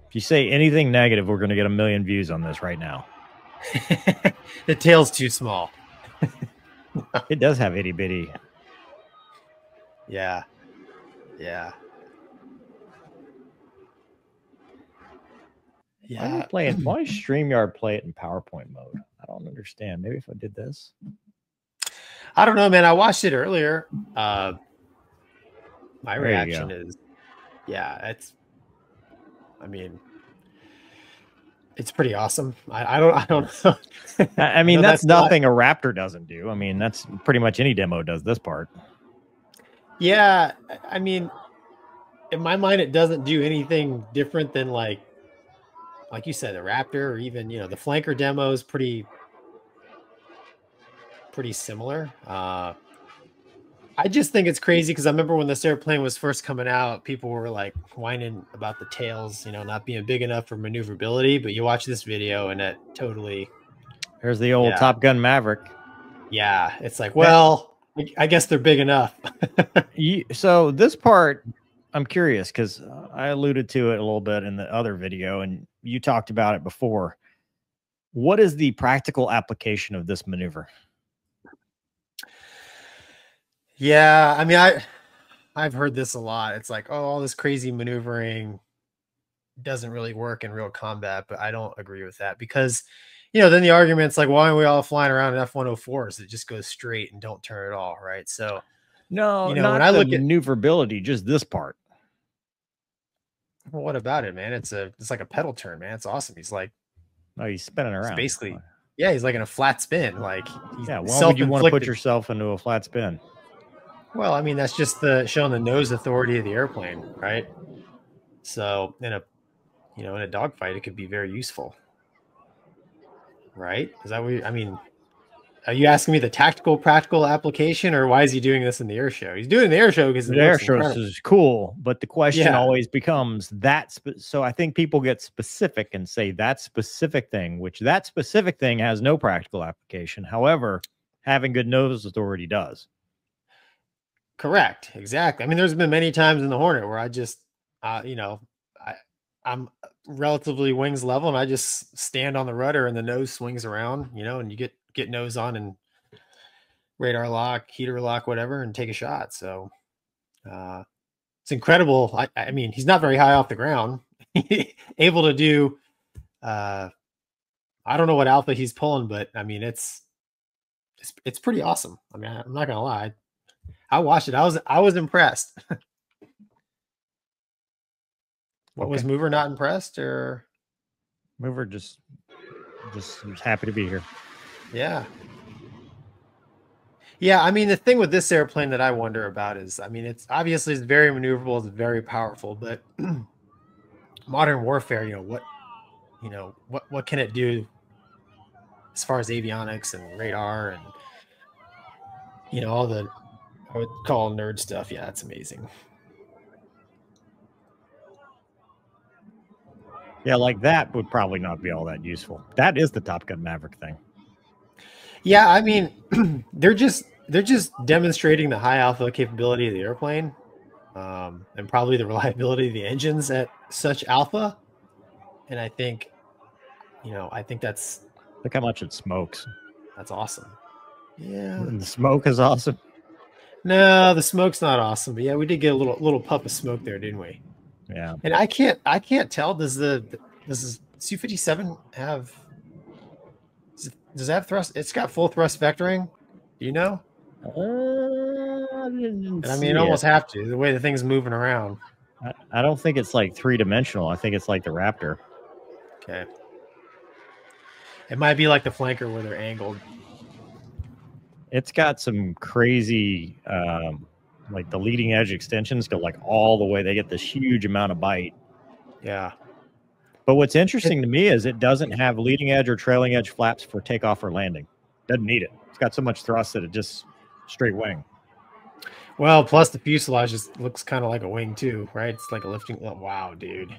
If you say anything negative, we're going to get 1 million views on this right now. The tail's too small. It does have itty bitty. Yeah. Yeah. Yeah. Why is StreamYard play it in PowerPoint mode? I don't understand. Maybe if I did this. I don't know, man. I watched it earlier. My reaction is, yeah, I mean, it's pretty awesome. I don't know. I mean, that's nothing a Raptor doesn't do. I mean, that's pretty much any demo does this part. Yeah. I mean, in my mind, it doesn't do anything different than like you said, the Raptor, or even, the flanker demo is pretty similar. I just think it's crazy because I remember when this airplane was first coming out, people were like whining about the tails, not being big enough for maneuverability. But you watch this video and it totally. There's the old Top Gun Maverick. Yeah, it's like, well, I guess they're big enough. So this part, I'm curious because I alluded to it a little bit in the other video, and you talked about it before. What is the practical application of this maneuver? Yeah, I mean, I've heard this a lot. It's like, oh, all this crazy maneuvering doesn't really work in real combat, but I don't agree with that because, then the argument's like, why aren't we all flying around in F-104s that just goes straight and don't turn at all, right? So, no, not when I look at maneuverability, just this part. Well, what about it, man? It's like a pedal turn, man. It's awesome. He's like, oh, he's spinning around. Basically, yeah, he's like in a flat spin. Like, why would you want to put yourself into a flat spin? Well, I mean, that's just showing the nose authority of the airplane, right? So in a dogfight, it could be very useful, right? Is that what I mean? Are you asking me the tactical, practical application, or why is he doing this in the air show? He's doing the air show because the air show is cool, but the question always becomes that. So I think people get specific and say that specific thing, which that specific thing has no practical application. However, having good nose authority does. Correct. Exactly. I mean, there's been many times in the Hornet where I just, I'm relatively wings level and I just stand on the rudder and the nose swings around, and you get nose on and radar lock, heater lock, whatever, and take a shot. So it's incredible. I mean, he's not very high off the ground, able to do, I don't know what alpha he's pulling, but I mean, it's pretty awesome. I mean, I'm not going to lie. I watched it. I was impressed. What was Mover not impressed, or Mover just was happy to be here? Yeah. Yeah, I mean, the thing with this airplane that I wonder about is, I mean, it's obviously very maneuverable, it's very powerful, but modern warfare, what can it do as far as avionics and radar and all the, I would call nerd stuff. Yeah, it's amazing. Yeah, like that would probably not be all that useful. That is the Top Gun Maverick thing. Yeah, I mean, they're just demonstrating the high alpha capability of the airplane, and probably the reliability of the engines at such alpha. And I think, that's, look how much it smokes. That's awesome. Yeah, and the smoke is awesome. No, the smoke's not awesome, but yeah, we did get a little puff of smoke there, didn't we? Yeah. And I can't tell. Does Su-57 have? Does it have thrust? It's got full thrust vectoring. Do you know? I mean, it almost have to, the way the thing's moving around. I don't think it's like 3-dimensional. I think it's like the Raptor. Okay. It might be like the flanker where they're angled. It's got some crazy, like the leading edge extensions go like all the way. They get this huge amount of bite. Yeah. But what's interesting to me is it doesn't have leading edge or trailing edge flaps for takeoff or landing. Doesn't need it. It's got so much thrust that it just straight wing. Well, plus the fuselage just looks kind of like a wing too, right? It's like a lifting. Oh, wow, dude.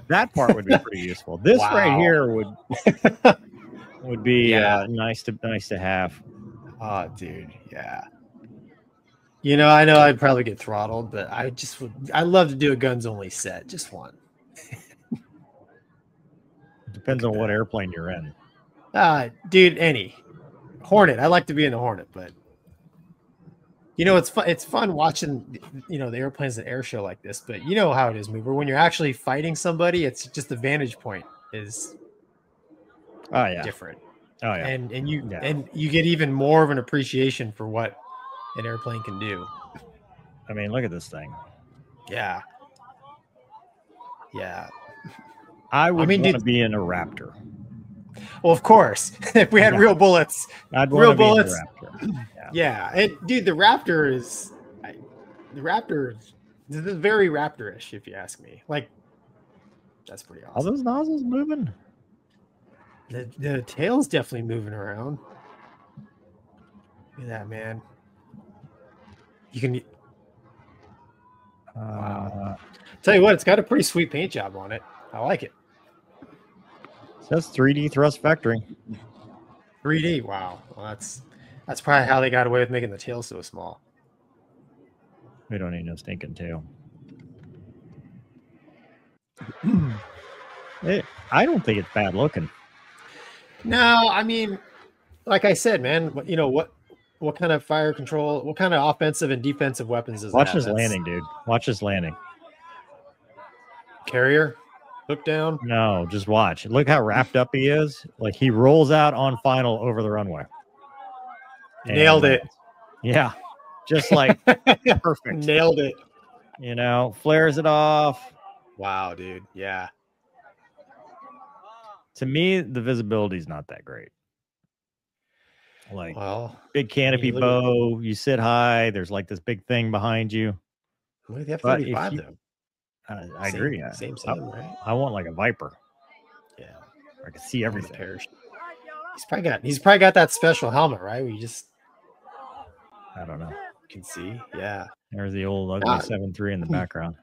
That part would be pretty useful. This right here would be nice to have. Oh, dude, yeah. I know I'd probably get throttled, but I'd love to do a guns only set, just one. Depends on what airplane you're in. Dude, any Hornet. I like to be in the Hornet, but you know, it's fun. It's fun watching, you know, the airplanes at air show like this. But you know how it is, Mover. When you're actually fighting somebody, it's just the vantage point is different. Oh yeah, and you get even more of an appreciation for what an airplane can do. I mean, look at this thing. Yeah. I want to be in a Raptor. Well, of course, if we had real bullets, I'd want to be in a Raptor. Yeah. And dude, the Raptor is very Raptor-ish, if you ask me. Like, that's pretty awesome. Are those nozzles moving? The tail's definitely moving around. Look at that, man. You can. Wow. Tell you what, it's got a pretty sweet paint job on it. I like it. It says 3D thrust vectoring. 3D. Wow. Well, that's probably how they got away with making the tail so small. We don't need no stinking tail. I don't think it's bad looking. No, I mean, like I said, man, you know what kind of fire control, what kind of offensive and defensive weapons is that? Watch this landing, dude. Watch this landing. Carrier, look down. No, just watch. Look how wrapped up he is. Like he rolls out on final over the runway. Nailed it. Yeah, just like perfect. Nailed it. You know, flares it off. Wow, dude. Yeah. To me, the visibility is not that great. Like, well, big canopy bow, you sit high. There's like this big thing behind you. Look at the F-35 though. I agree. Same, right? I want like a Viper. Yeah, I can see everything. He's probably got that special helmet, right? Where you just, I don't know. You can see. Yeah. There's the old ugly 7.3 in the background.